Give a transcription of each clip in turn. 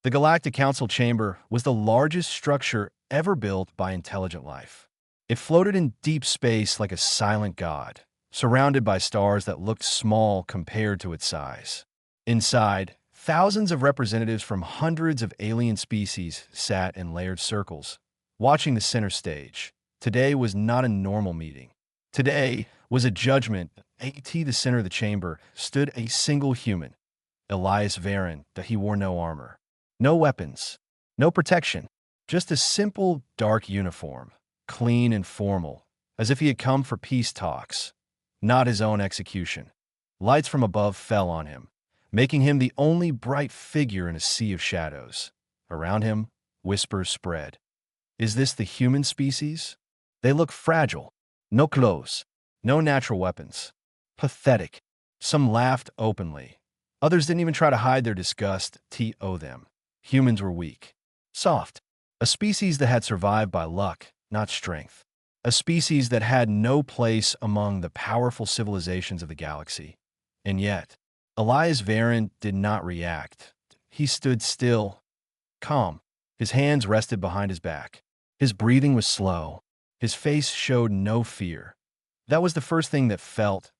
The Galactic Council chamber was the largest structure ever built by intelligent life. It floated in deep space like a silent god, surrounded by stars that looked small compared to its size. Inside, thousands of representatives from hundreds of alien species sat in layered circles, watching the center stage. Today was not a normal meeting. Today was a judgment. At the center of the chamber stood a single human, Elias Varen, that he wore no armor, no weapons, no protection, just a simple, dark uniform, clean and formal, as if he had come for peace talks, not his own execution. Lights from above fell on him, making him the only bright figure in a sea of shadows. Around him, whispers spread. Is this the human species? They look fragile. No clothes, no natural weapons. Pathetic. Some laughed openly. Others didn't even try to hide their disgust. Them. Humans were weak. Soft. A species that had survived by luck, not strength. A species that had no place among the powerful civilizations of the galaxy. And yet, Elias Varen did not react. He stood still, calm. His hands rested behind his back. His breathing was slow. His face showed no fear. That was the first thing that felt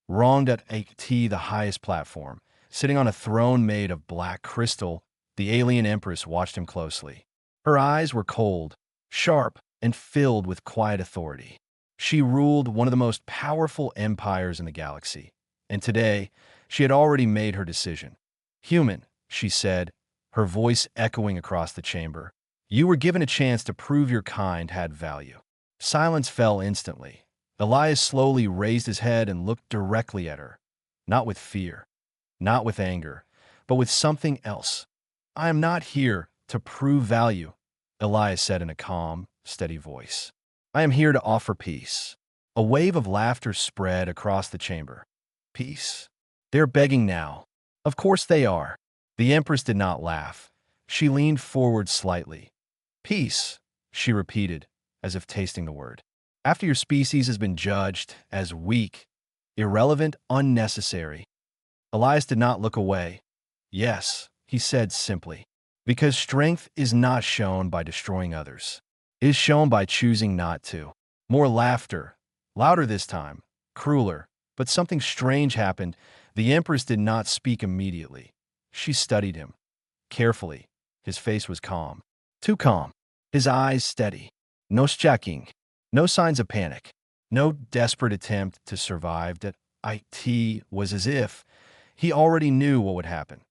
wronged at the highest platform. Sitting on a throne made of black crystal, the alien empress watched him closely. Her eyes were cold, sharp, and filled with quiet authority. She ruled one of the most powerful empires in the galaxy, and today she had already made her decision. Human, she said, her voice echoing across the chamber. You were given a chance to prove your kind had value. Silence fell instantly. Elias slowly raised his head and looked directly at her, not with fear, not with anger, but with something else. I am not here to prove value, Elias said in a calm, steady voice. I am here to offer peace. A wave of laughter spread across the chamber. Peace? They're begging now. Of course they are. The Empress did not laugh. She leaned forward slightly. Peace, she repeated, as if tasting the word. After your species has been judged as weak, irrelevant, unnecessary. Elias did not look away. Yes, he said simply, because strength is not shown by destroying others. It is shown by choosing not to. More laughter, louder this time, crueler, but something strange happened. The Empress did not speak immediately. She studied him. Carefully, his face was calm. Too calm. His eyes steady. No shaking. No signs of panic. No desperate attempt to survive. That it was as if he already knew what would happen.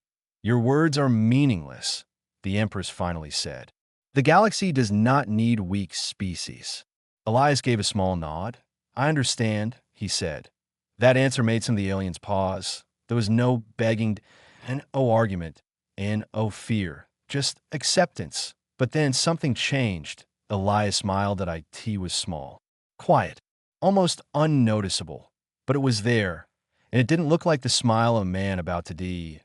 Your words are meaningless, the Empress finally said. The galaxy does not need weak species. Elias gave a small nod. I understand, he said. That answer made some of the aliens pause. There was no begging and no argument and no fear, just acceptance. But then something changed. Elias smiled that it was small, quiet, almost unnoticeable. But it was there, and it didn't look like the smile of a man about to die.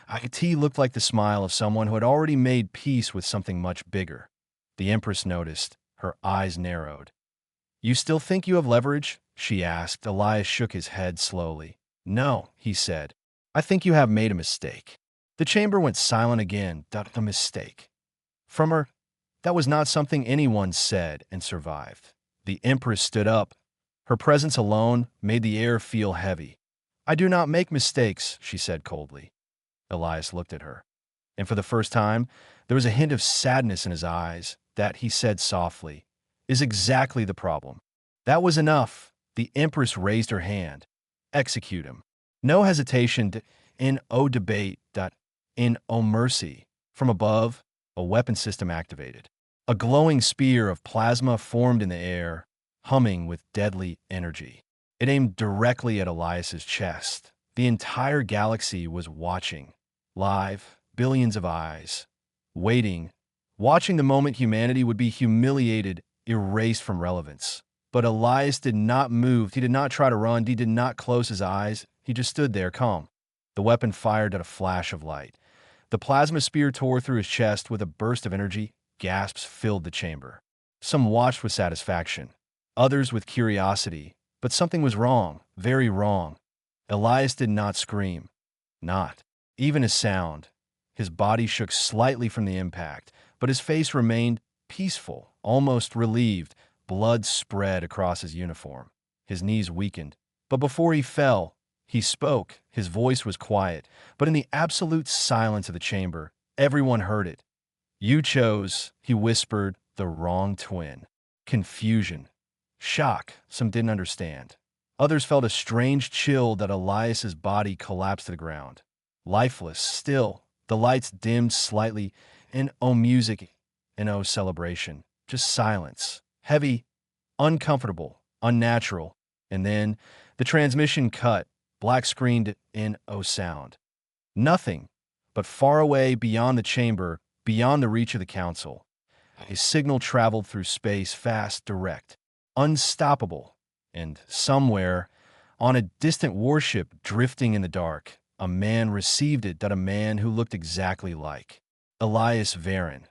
It looked like the smile of someone who had already made peace with something much bigger. The Empress noticed. Her eyes narrowed. You still think you have leverage? She asked. Elias shook his head slowly. No, he said. I think you have made a mistake. The chamber went silent again. A mistake. From her, that was not something anyone said and survived. The Empress stood up. Her presence alone made the air feel heavy. I do not make mistakes, she said coldly. Elias looked at her, and for the first time, there was a hint of sadness in his eyes. That, he said softly, is exactly the problem. That was enough. The Empress raised her hand. Execute him. No hesitation, in no debate, in no mercy. From above, a weapon system activated. A glowing spear of plasma formed in the air, humming with deadly energy. It aimed directly at Elias's chest. The entire galaxy was watching. Live, billions of eyes. Waiting. Watching the moment humanity would be humiliated, erased from relevance. But Elias did not move. He did not try to run. He did not close his eyes. He just stood there, calm. The weapon fired at a flash of light. The plasma spear tore through his chest with a burst of energy. Gasps filled the chamber. Some watched with satisfaction, others with curiosity. But something was wrong, very wrong. Elias did not scream. Not even a sound. His body shook slightly from the impact, but his face remained peaceful, almost relieved. Blood spread across his uniform. His knees weakened. But before he fell, he spoke. His voice was quiet, but in the absolute silence of the chamber, everyone heard it. "You chose," he whispered, "the wrong twin." Confusion. Shock. Some didn't understand. Others felt a strange chill that Elias's body collapsed to the ground. Lifeless, still, the lights dimmed slightly, and oh music, and oh celebration. Just silence. Heavy, uncomfortable, unnatural. And then the transmission cut, black screened in oh sound. Nothing, but far away beyond the chamber, beyond the reach of the council. A signal traveled through space, fast, direct, unstoppable, and somewhere, on a distant warship drifting in the dark, a man received it, that a man who looked exactly like Elias Varen.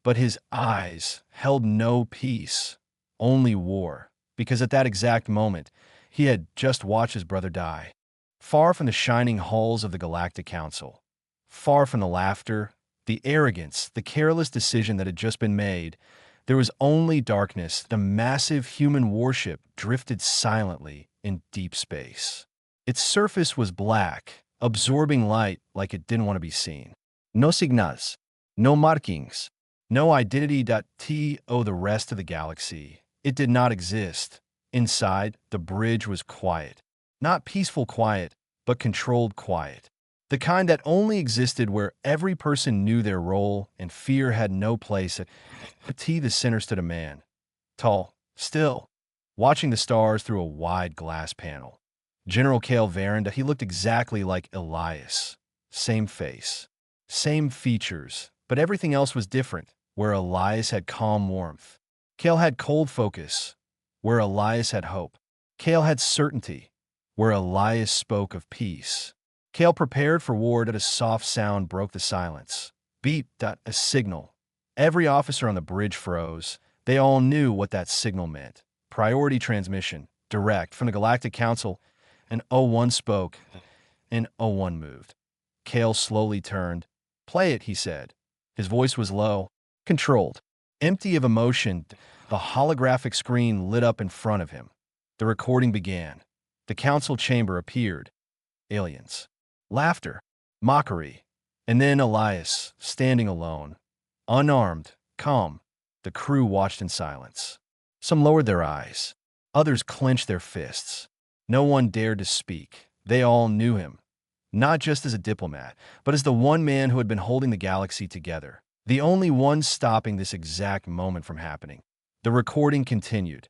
But his eyes held no peace, only war, because at that exact moment, he had just watched his brother die. Far from the shining halls of the Galactic Council, far from the laughter, the arrogance, the careless decision that had just been made, there was only darkness. The massive human warship drifted silently in deep space. Its surface was black, absorbing light like it didn't want to be seen. No signals, no markings, no identity. To the rest of the galaxy, it did not exist. Inside, the bridge was quiet. Not peaceful quiet, but controlled quiet. The kind that only existed where every person knew their role and fear had no place. At the center stood a man, tall, still, watching the stars through a wide glass panel. General Kale Varen. He looked exactly like Elias. Same face, same features, but everything else was different. Where Elias had calm warmth, Kale had cold focus. Where Elias had hope, Kale had certainty. Where Elias spoke of peace, Kale prepared for war. That a soft sound broke the silence. Beep. A signal. Every officer on the bridge froze. They all knew what that signal meant. Priority transmission, direct, from the Galactic Council. And O1 spoke, and O1 moved. Kale slowly turned. "Play it," he said. His voice was low, controlled, empty of emotion. The holographic screen lit up in front of him. The recording began. The council chamber appeared. Aliens. Laughter. Mockery. And then Elias, standing alone. Unarmed. Calm. The crew watched in silence. Some lowered their eyes. Others clenched their fists. No one dared to speak. They all knew him. Not just as a diplomat, but as the one man who had been holding the galaxy together. The only one stopping this exact moment from happening. The recording continued.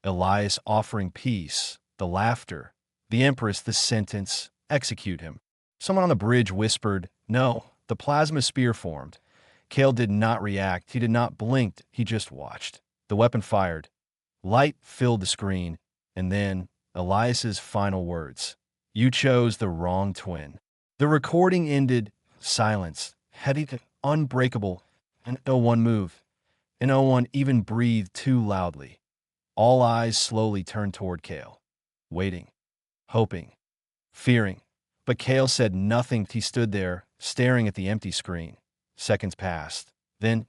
Elias offering peace, the laughter, the Empress, the sentence, execute him. Someone on the bridge whispered, "No." The plasma spear formed. Kale did not react. He did not blink. He just watched. The weapon fired. Light filled the screen. And then Elias's final words. "You chose the wrong twin." The recording ended. Silence. Heavy, unbreakable. And no one moved. And no one even breathed too loudly. All eyes slowly turned toward Kale. Waiting. Hoping. Fearing. But Kale said nothing. He stood there, staring at the empty screen. Seconds passed. Then,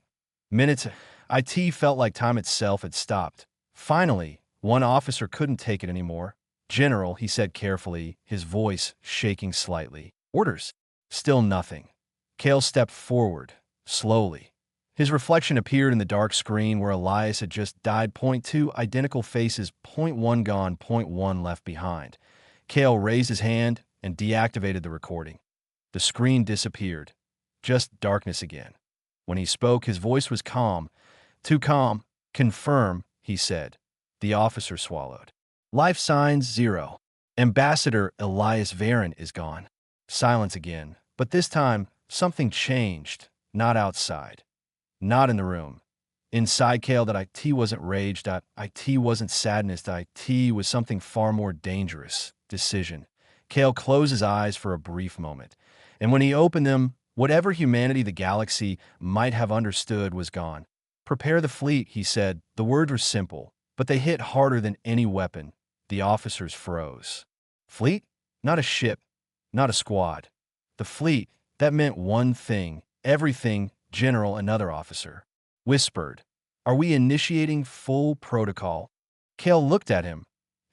minutes. It felt like time itself had stopped. Finally, one officer couldn't take it anymore. "General," he said carefully, his voice shaking slightly. "Orders." Still nothing. Kale stepped forward, slowly. His reflection appeared in the dark screen where Elias had just died. Point 2, identical faces. Point 1 gone. Point 1 left behind. Kale raised his hand and deactivated the recording. The screen disappeared. Just darkness again. When he spoke, his voice was calm. "Too calm." "Confirm," he said. The officer swallowed. "Life signs 0. Ambassador Elias Varen is gone." Silence again. But this time, something changed. Not outside. Not in the room. Inside Kale, that it wasn't rage, that it wasn't sadness, that it was something far more dangerous. Decision. Kale closed his eyes for a brief moment. And when he opened them, whatever humanity the galaxy might have understood was gone. "Prepare the fleet," he said. The words were simple, but they hit harder than any weapon. The officers froze. Fleet? Not a ship. Not a squad. The fleet. That meant one thing. Everything, General, another officer, whispered. Are we initiating full protocol? Kale looked at him,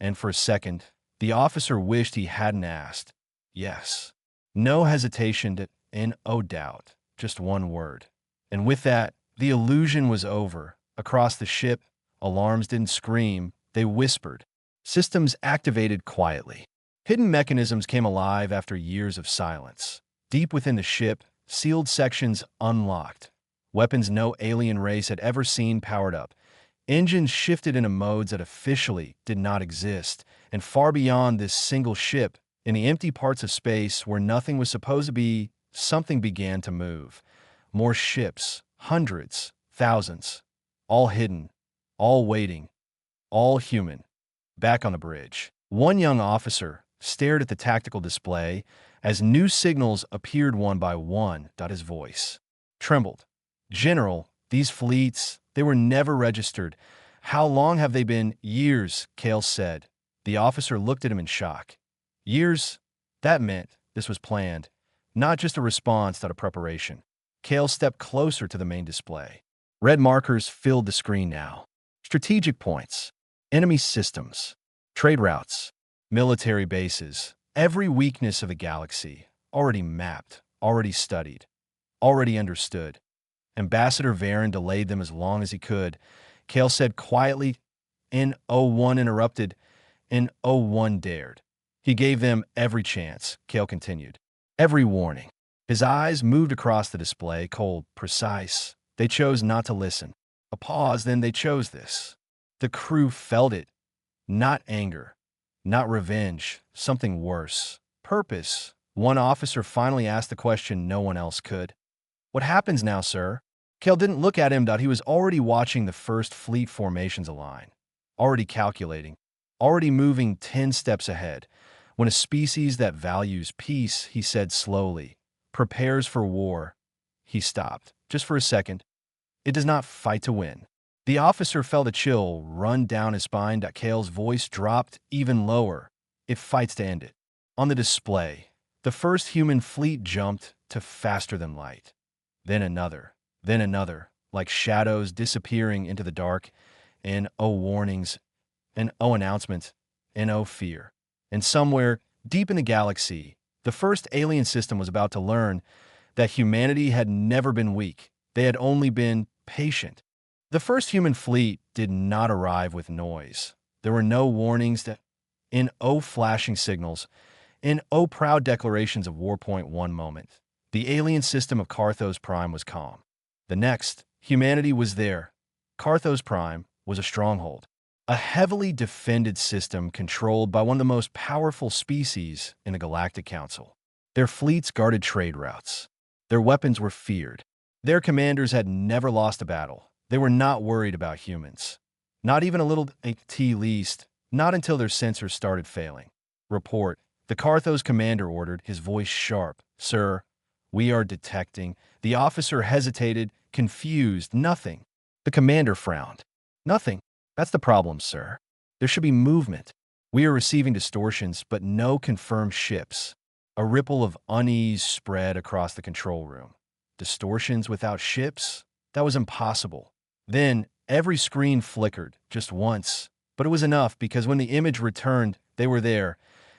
and for a second, the officer wished he hadn't asked. Yes. No hesitation and no doubt. Just one word. And with that, the illusion was over. Across the ship, alarms didn't scream, they whispered. Systems activated quietly. Hidden mechanisms came alive after years of silence. Deep within the ship, sealed sections unlocked. Weapons no alien race had ever seen powered up. Engines shifted into modes that officially did not exist, and far beyond this single ship, in the empty parts of space where nothing was supposed to be, something began to move. More ships, hundreds, thousands, all hidden, all waiting, all human. Back on the bridge, one young officer stared at the tactical display as new signals appeared one by one. His voice trembled. General, these fleets, they were never registered. How long have they been? Years, Kale said. The officer looked at him in shock. Years? That meant this was planned, not just a response to a preparation. Kale stepped closer to the main display. Red markers filled the screen now. Strategic points, enemy systems, trade routes, military bases, every weakness of the galaxy, already mapped, already studied, already understood. Ambassador Varen delayed them as long as he could. Kale said quietly. N01 interrupted. N01 dared. He gave them every chance, Kale continued. Every warning. His eyes moved across the display, cold, precise. They chose not to listen. A pause, then they chose this. The crew felt it. Not anger. Not revenge. Something worse. Purpose. One officer finally asked the question no one else could. What happens now, sir? Kale didn't look at him. He was already watching the first fleet formations align. Already calculating. Already moving 10 steps ahead. When a species that values peace, he said slowly, prepares for war. He stopped, just for a second. It does not fight to win. The officer felt a chill run down his spine. Kale's voice dropped even lower. It fights to end it. On the display, the first human fleet jumped to faster than light. Then another, like shadows disappearing into the dark, and warnings, and announcements, and fear. And somewhere, deep in the galaxy, the first alien system was about to learn that humanity had never been weak. They had only been patient. The first human fleet did not arrive with noise. There were no warnings flashing signals, proud declarations of war. One moment, the alien system of Carthos Prime was calm. The next, humanity was there. Carthos Prime was a stronghold, a heavily defended system controlled by one of the most powerful species in the Galactic Council. Their fleets guarded trade routes. Their weapons were feared. Their commanders had never lost a battle. They were not worried about humans. Not even a little least, not until their sensors started failing. Report. The Carthos commander ordered, his voice sharp. Sir, we are detecting. The officer hesitated, confused. Nothing. The commander frowned. Nothing. That's the problem, sir. There should be movement. We are receiving distortions, but no confirmed ships. A ripple of unease spread across the control room. Distortions without ships? That was impossible. Then, every screen flickered, just once. But it was enough because when the image returned, they were there.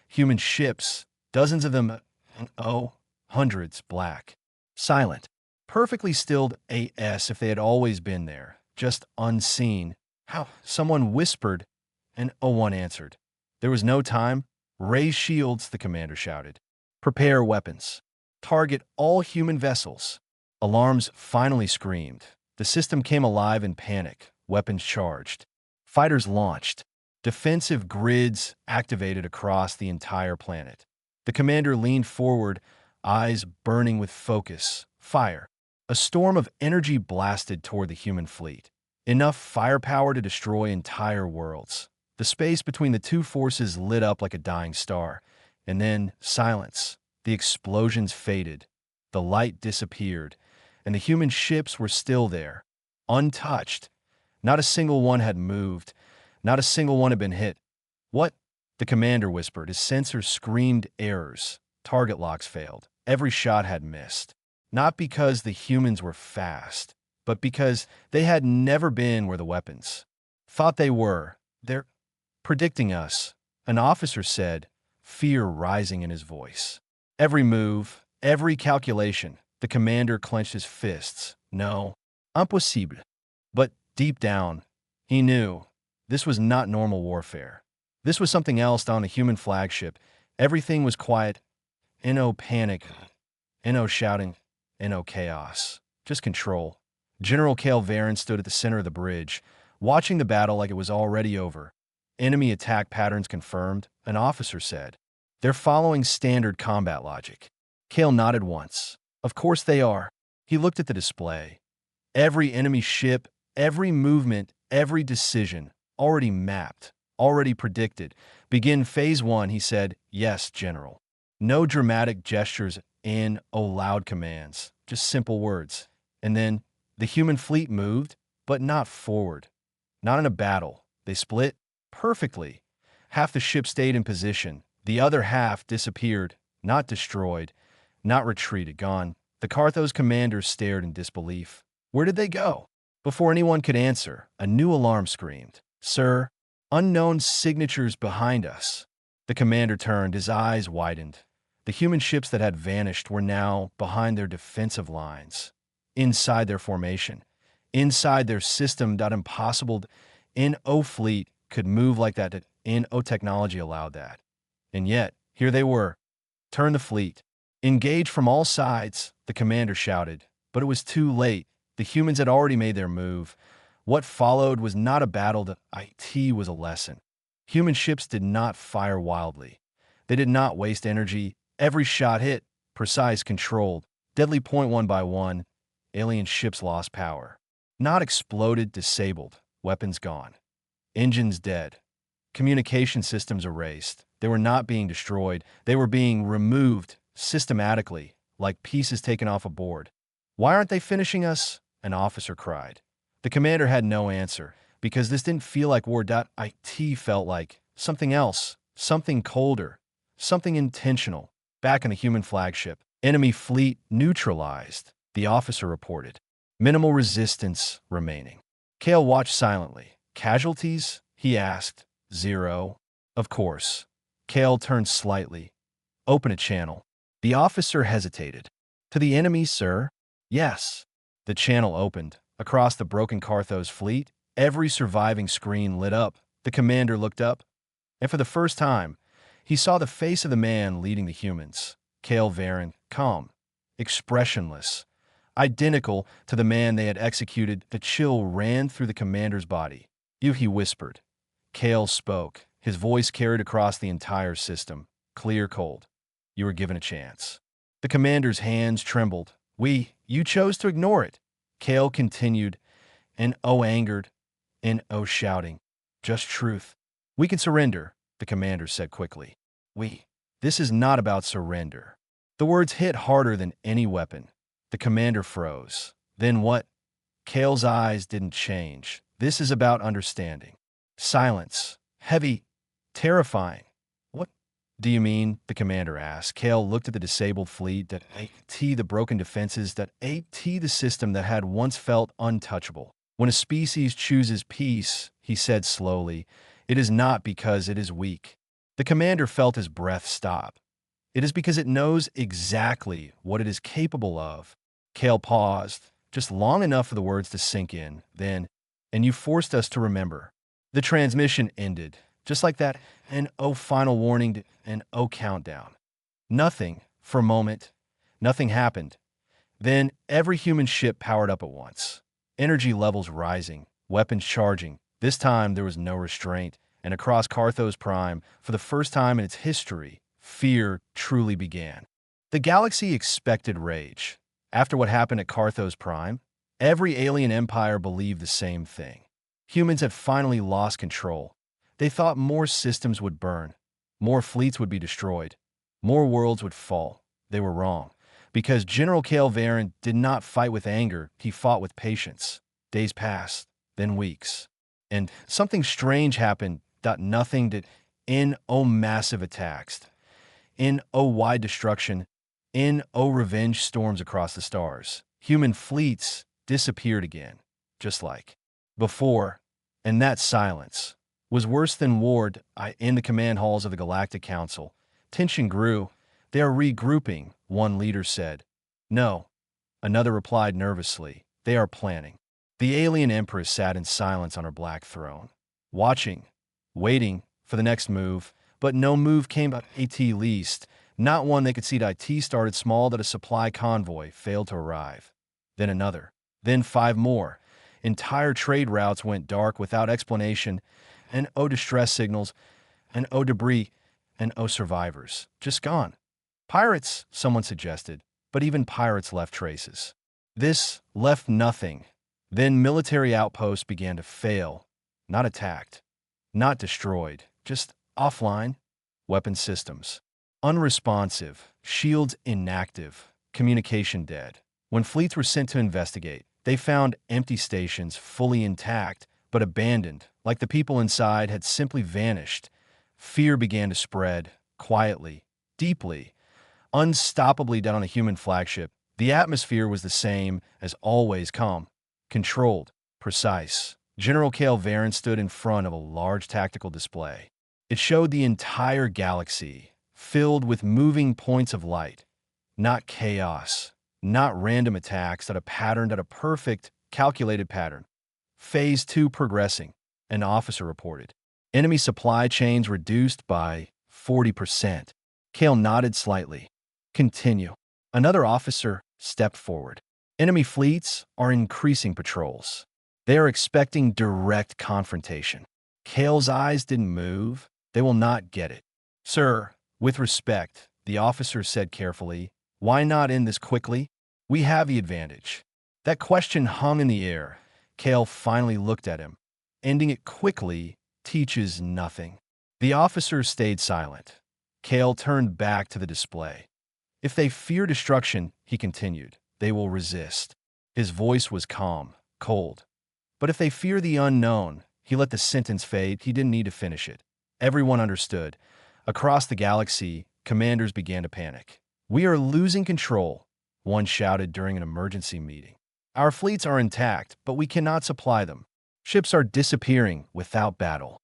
Human ships, dozens of them, hundreds, black. Silent. Perfectly stilled AS if they had always been there. Just unseen. How? Someone whispered, and one answered. There was no time. Raise shields, the commander shouted. Prepare weapons. Target all human vessels. Alarms finally screamed. The system came alive in panic. Weapons charged. Fighters launched. Defensive grids activated across the entire planet. The commander leaned forward, eyes burning with focus. Fire. A storm of energy blasted toward the human fleet. Enough firepower to destroy entire worlds. The space between the two forces lit up like a dying star. And then silence. The explosions faded. The light disappeared. And the human ships were still there. Untouched. Not a single one had moved. Not a single one had been hit. What? The commander whispered. His sensors screamed errors. Target locks failed. every shot had missed. Not because the humans were fast, but because they had never been where the weapons thought they were. They're predicting us, an officer said, fear rising in his voice. Every move, every calculation, the commander clenched his fists. No, impossible. But deep down, he knew this was not normal warfare. This was something else on a human flagship. Everything was quiet, and no panic, and no shouting, and no chaos. Just control. General Cale Varen stood at the center of the bridge, watching the battle like it was already over. Enemy attack patterns confirmed, an officer said. They're following standard combat logic. Cale nodded once. Of course they are. He looked at the display. Every enemy ship, every movement, every decision, already mapped, already predicted. Begin Phase 1, he said. Yes, General. No dramatic gestures and loud commands, just simple words. And then the human fleet moved, but not forward. Not in a battle. They split perfectly. Half the ship stayed in position. The other half disappeared, not destroyed, not retreated, gone. The Carthos commanders stared in disbelief. Where did they go? Before anyone could answer, a new alarm screamed. Sir, unknown signatures behind us. The commander turned, his eyes widened. The human ships that had vanished were now behind their defensive lines, inside their formation, inside their system. That impossible NO fleet could move like that. NO technology allowed that. And yet, here they were. Turn the fleet. Engage from all sides, the commander shouted. But it was too late. The humans had already made their move. What followed was not a battle. The IT was a lesson. Human ships did not fire wildly. They did not waste energy. Every shot hit, precise, controlled, deadly point one by one. Alien ships lost power. Not exploded, disabled, weapons gone. Engines dead. Communication systems erased. They were not being destroyed. They were being removed systematically, like pieces taken off a board. Why aren't they finishing us? An officer cried. The commander had no answer, because this didn't feel like war. It felt like something else, something colder, something intentional. Back in the human flagship, enemy fleet neutralized, the officer reported. Minimal resistance remaining. Cale watched silently. Casualties? He asked. 0. Of course. Cale turned slightly. Open a channel. The officer hesitated. To the enemy, sir? Yes. The channel opened. Across the broken Carthos fleet, every surviving screen lit up. The commander looked up, and for the first time, he saw the face of the man leading the humans. Cale Varen, calm, expressionless, identical to the man they had executed. The chill ran through the commander's body. You, he whispered. Cale spoke. His voice carried across the entire system. Clear, cold. You were given a chance. The commander's hands trembled. You chose to ignore it. Cale continued, and angered, and shouting. Just truth. We can surrender, the commander said quickly. This is not about surrender. The words hit harder than any weapon. The commander froze. Then what? Cale's eyes didn't change. This is about understanding. Silence. Heavy. Terrifying. What do you mean? The commander asked. Cale looked at the disabled fleet, the broken defenses, the system that had once felt untouchable. When a species chooses peace, he said slowly, it is not because it is weak. The commander felt his breath stop. It is because it knows exactly what it is capable of. Cale paused, just long enough for the words to sink in. Then, and you forced us to remember. The transmission ended, just like that, an final warning, an countdown. Nothing, for a moment, nothing happened. Then every human ship powered up at once. Energy levels rising, weapons charging. This time there was no restraint, and across Carthos Prime, for the first time in its history, fear truly began. The galaxy expected rage. After what happened at Carthos Prime, every alien empire believed the same thing. Humans had finally lost control. They thought more systems would burn, more fleets would be destroyed, more worlds would fall. They were wrong, because General Cale Varen did not fight with anger, he fought with patience. Days passed, then weeks. And something strange happened. Nothing did. Massive attacks. Wide destruction. Revenge storms across the stars. Human fleets disappeared again, just like before. And that silence was worse than war. In the command halls of the Galactic Council, tension grew. They are regrouping, one leader said. No, another replied nervously. They are planning. The alien empress sat in silence on her black throne, watching, waiting for the next move, but no move came at least. Not one they could see. IT started small that a supply convoy failed to arrive. Then another. Then 5 more. Entire trade routes went dark without explanation, and distress signals, and debris, and survivors. Just gone. Pirates, someone suggested, but even pirates left traces. This left nothing. Then military outposts began to fail, not attacked, not destroyed, just offline. Weapon systems unresponsive, shields inactive, communication dead. When fleets were sent to investigate, they found empty stations fully intact but abandoned, like the people inside had simply vanished. Fear began to spread, quietly, deeply, unstoppably down on the human flagship. The atmosphere was the same as always, calm, controlled, precise. General Cale Varen stood in front of a large tactical display. It showed the entire galaxy, filled with moving points of light. Not chaos, not random attacks, that a perfect, calculated pattern. Phase 2 progressing, an officer reported. Enemy supply chains reduced by 40%. Cale nodded slightly. Continue. Another officer stepped forward. Enemy fleets are increasing patrols. They are expecting direct confrontation. Cale's eyes didn't move. They will not get it. Sir, with respect, the officer said carefully, why not end this quickly? We have the advantage. That question hung in the air. Cale finally looked at him. Ending it quickly teaches nothing. The officer stayed silent. Cale turned back to the display. If they fear destruction, he continued, they will resist. His voice was calm, cold. But if they fear the unknown, he let the sentence fade. He didn't need to finish it. Everyone understood. Across the galaxy, commanders began to panic. We are losing control, one shouted during an emergency meeting. Our fleets are intact, but we cannot supply them. Ships are disappearing without battle.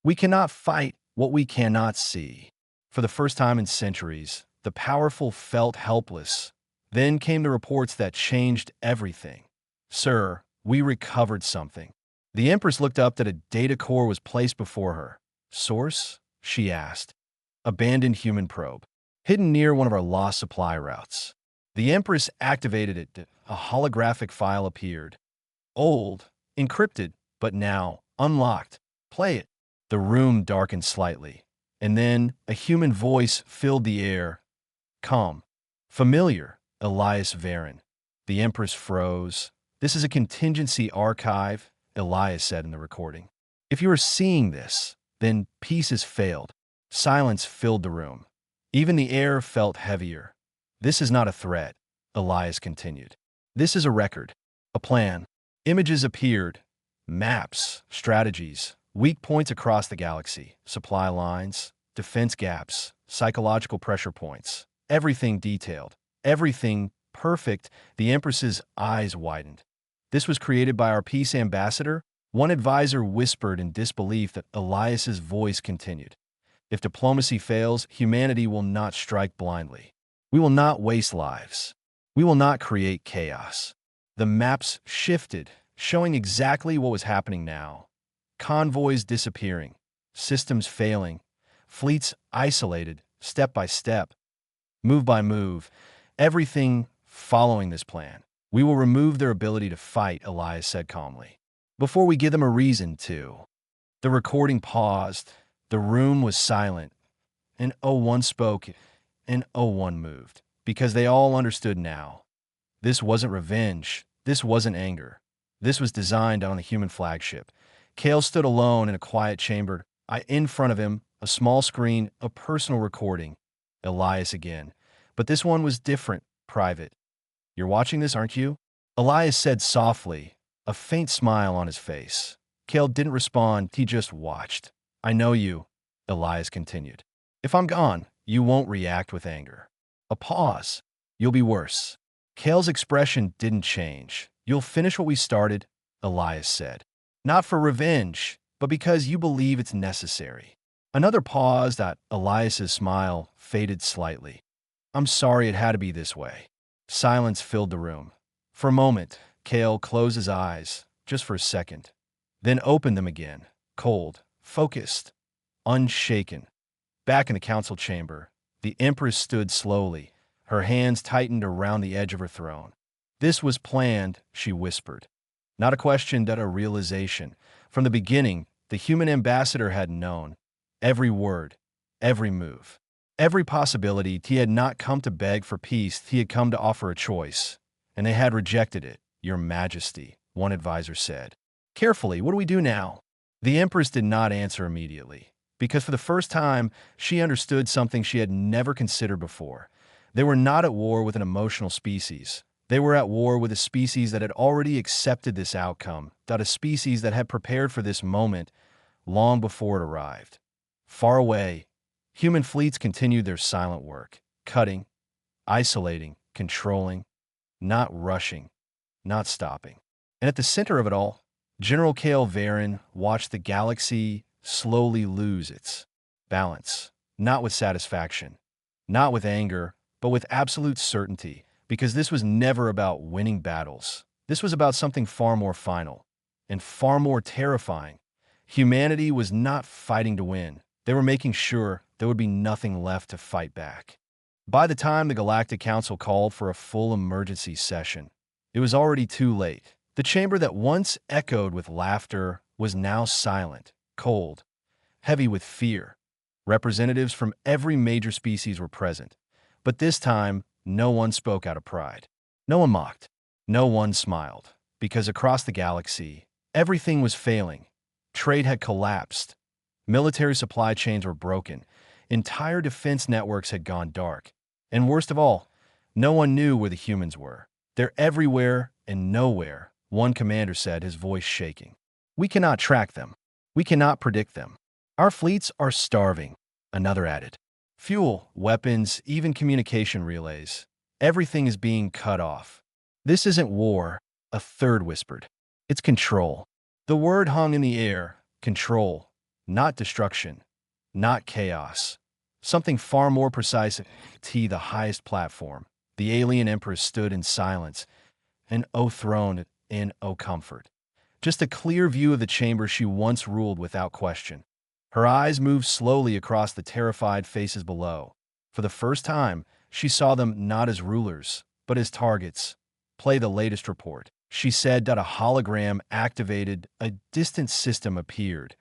We cannot fight what we cannot see. For the first time in centuries, the powerful felt helpless. Then came the reports that changed everything. Sir, we recovered something. The Empress looked up that a data core was placed before her. Source? She asked. Abandoned human probe, hidden near one of our lost supply routes. The Empress activated it. A holographic file appeared. Old, encrypted, but now unlocked. Play it. The room darkened slightly, and then a human voice filled the air. Calm. Familiar. Elias Varen. The Empress froze. This is a contingency archive, Elias said in the recording. If you are seeing this, then peace has failed. Silence filled the room. Even the air felt heavier. This is not a threat, Elias continued. This is a record, a plan. Images appeared, maps, strategies, weak points across the galaxy, supply lines, defense gaps, psychological pressure points, everything detailed, everything perfect. The Empress's eyes widened. This was created by our peace ambassador? One advisor whispered in disbelief that Elias's voice continued. If diplomacy fails, humanity will not strike blindly. We will not waste lives. We will not create chaos. The maps shifted, showing exactly what was happening now. Convoys disappearing, systems failing, fleets isolated, step by step, move by move, everything following this plan. We will remove their ability to fight, Elias said calmly, before we give them a reason to. The recording paused. The room was silent. And O1 spoke, and O1 moved, because they all understood now. This wasn't revenge. This wasn't anger. This was designed on the human flagship. Cale stood alone in a quiet chamber. In front of him, a small screen, a personal recording. Elias again. But this one was different, private. You're watching this, aren't you? Elias said softly, a faint smile on his face. Cale didn't respond. He just watched. I know you, Elias continued. If I'm gone, you won't react with anger. A pause. You'll be worse. Kale's expression didn't change. You'll finish what we started, Elias said. Not for revenge, but because you believe it's necessary. Another pause that Elias's smile faded slightly. I'm sorry it had to be this way. Silence filled the room. For a moment, Kale closed his eyes, just for a second, then opened them again, cold, focused, unshaken. Back in the council chamber, the Empress stood slowly, her hands tightened around the edge of her throne. This was planned, she whispered. Not a question, but a realization. From the beginning, the human ambassador had known. Every word, every move, every possibility. He had not come to beg for peace, he had come to offer a choice. And they had rejected it, Your Majesty, one advisor said. Carefully, what do we do now? The Empress did not answer immediately, because for the first time, she understood something she had never considered before. They were not at war with an emotional species. They were at war with a species that had already accepted this outcome, a species that had prepared for this moment long before it arrived. Far away, human fleets continued their silent work, cutting, isolating, controlling, not rushing, not stopping. And at the center of it all, General Kale Varen watched the galaxy slowly lose its balance, not with satisfaction, not with anger, but with absolute certainty, because this was never about winning battles. This was about something far more final and far more terrifying. Humanity was not fighting to win. They were making sure there would be nothing left to fight back. By the time the Galactic Council called for a full emergency session, it was already too late. The chamber that once echoed with laughter was now silent, cold, heavy with fear. Representatives from every major species were present, but this time, no one spoke out of pride. No one mocked. No one smiled, because across the galaxy, everything was failing. Trade had collapsed. Military supply chains were broken. Entire defense networks had gone dark. And worst of all, no one knew where the humans were. They're everywhere and nowhere, one commander said, his voice shaking. We cannot track them. We cannot predict them. Our fleets are starving, another added. Fuel, weapons, even communication relays. Everything is being cut off. This isn't war, a third whispered. It's control. The word hung in the air, control, not destruction, not chaos. Something far more precise. The highest platform. The alien empress stood in silence, an throne in comfort. Just a clear view of the chamber she once ruled without question. Her eyes moved slowly across the terrified faces below. For the first time, she saw them not as rulers, but as targets. Play the latest report. She said that a hologram activated, a distant system appeared.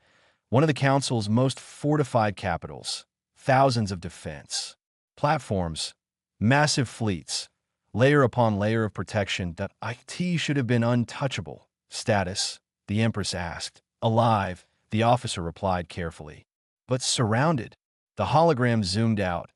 One of the council's most fortified capitals. Thousands of defense platforms, massive fleets, layer upon layer of protection that IT should have been untouchable. Status, the Empress asked. Alive, the officer replied carefully. But surrounded. The hologram zoomed out,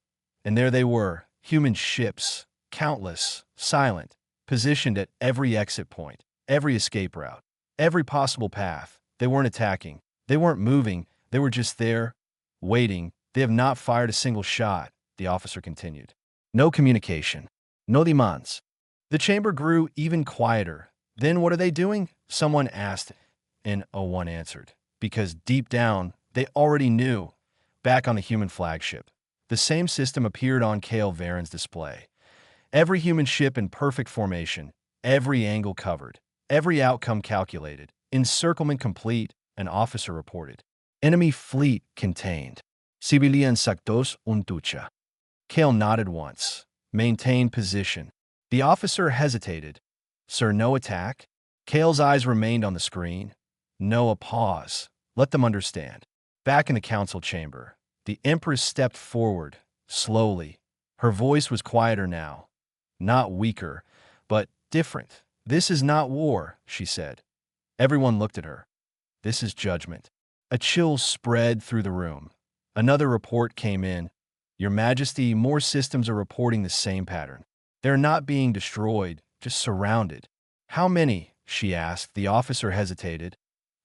and there they were, human ships, countless, silent, positioned at every exit point, every escape route, every possible path. They weren't attacking. They weren't moving. They were just there, waiting. They have not fired a single shot, the officer continued. No communication. No demands. The chamber grew even quieter. Then what are they doing? Someone asked, and one answered. Because deep down, they already knew. Back on the human flagship, the same system appeared on Kale Varen's display. Every human ship in perfect formation, every angle covered, every outcome calculated. Encirclement complete, an officer reported. Enemy fleet contained. Civilian sectos untucha. Kale nodded once. Maintained position. The officer hesitated. Sir, no attack? Kale's eyes remained on the screen. No, a pause. Let them understand. Back in the council chamber, the Empress stepped forward, slowly. Her voice was quieter now. Not weaker, but different. This is not war, she said. Everyone looked at her. This is judgment. A chill spread through the room. Another report came in. Your Majesty, more systems are reporting the same pattern. They're not being destroyed, just surrounded. How many? She asked. The officer hesitated.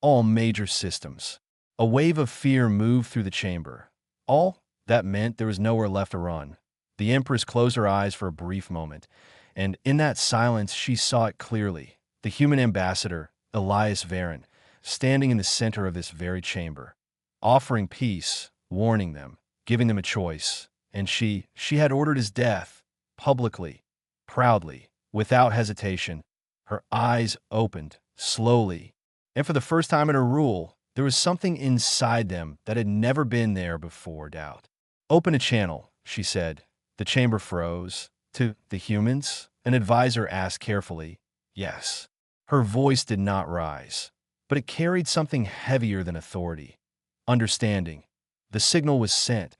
All major systems. A wave of fear moved through the chamber. All? That meant there was nowhere left to run. The Empress closed her eyes for a brief moment, and in that silence she saw it clearly. The human ambassador, Elias Varen, standing in the center of this very chamber, offering peace, warning them, giving them a choice. And she had ordered his death, publicly, proudly, without hesitation. Her eyes opened, slowly, and for the first time in her rule, there was something inside them that had never been there before. Doubt. Open a channel, she said. The chamber froze. To the humans? An advisor asked carefully. Yes. Her voice did not rise, but it carried something heavier than authority. Understanding. The signal was sent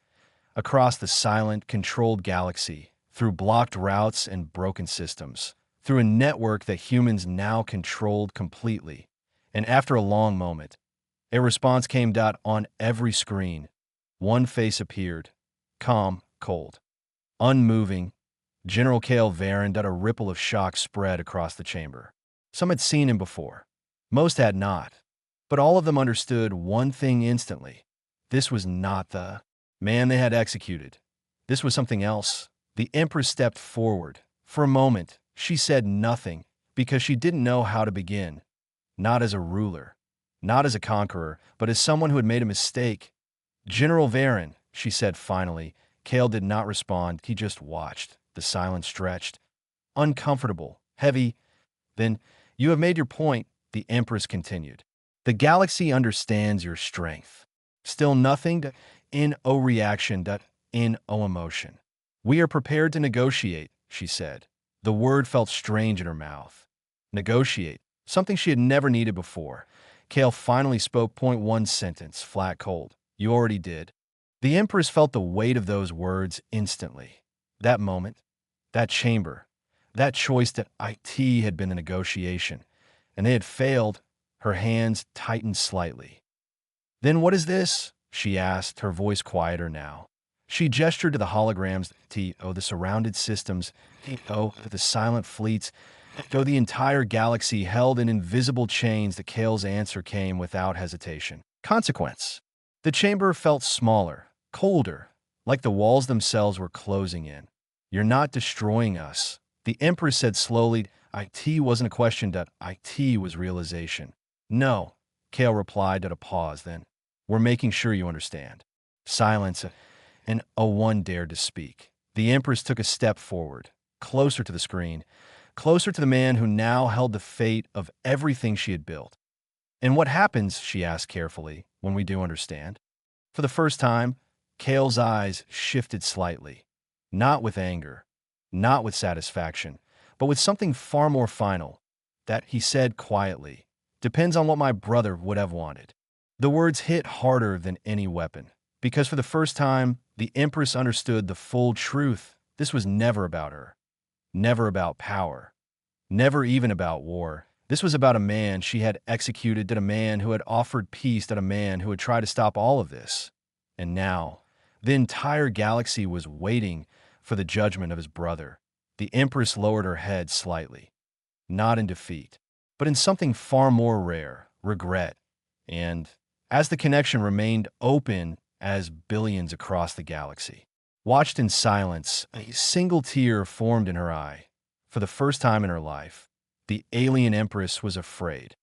across the silent, controlled galaxy, through blocked routes and broken systems, through a network that humans now controlled completely. And after a long moment, a response came. On every screen, one face appeared, calm, cold, unmoving. General Kale Varen. A ripple of shock spread across the chamber. Some had seen him before. Most had not. But all of them understood one thing instantly. This was not the man they had executed. This was something else. The Empress stepped forward. For a moment, she said nothing, because she didn't know how to begin. Not as a ruler, not as a conqueror, but as someone who had made a mistake. General Varen, she said finally. Kale did not respond. He just watched. The silence stretched. Uncomfortable, heavy. Then, you have made your point, the Empress continued. The galaxy understands your strength. Still nothing in o reaction in o emotion. We are prepared to negotiate, she said. The word felt strange in her mouth. Negotiate, something she had never needed before. Kale finally spoke. One sentence, flat cold. You already did. The Empress felt the weight of those words instantly. That moment, that chamber, that choice. That IT had been the negotiation, and they had failed. Her hands tightened slightly. Then what is this? She asked, her voice quieter now. She gestured to the holograms. The surrounded systems. The silent fleets. The entire galaxy held in invisible chains. The Kale's answer came without hesitation. Consequence. The chamber felt smaller, colder, like the walls themselves were closing in. You're not destroying us, the Empress said slowly. IT wasn't a question. IT was realization. No, Kale replied at a pause. Then, we're making sure you understand. Silence, and one dared to speak. The Empress took a step forward, closer to the screen, closer to the man who now held the fate of everything she had built. And what happens, she asked carefully, when we do understand? For the first time, Kale's eyes shifted slightly, not with anger, not with satisfaction, but with something far more final. That, he said quietly, depends on what my brother would have wanted. The words hit harder than any weapon, because for the first time, the Empress understood the full truth. This was never about her, never about power, never even about war. This was about a man she had executed, a man who had offered peace, a man who had tried to stop all of this. And now, the entire galaxy was waiting for the judgment of his brother. The Empress lowered her head slightly, not in defeat, but in something far more rare, regret. And as the connection remained open as billions across the galaxy watched in silence, a single tear formed in her eye. For the first time in her life, the alien Empress was afraid.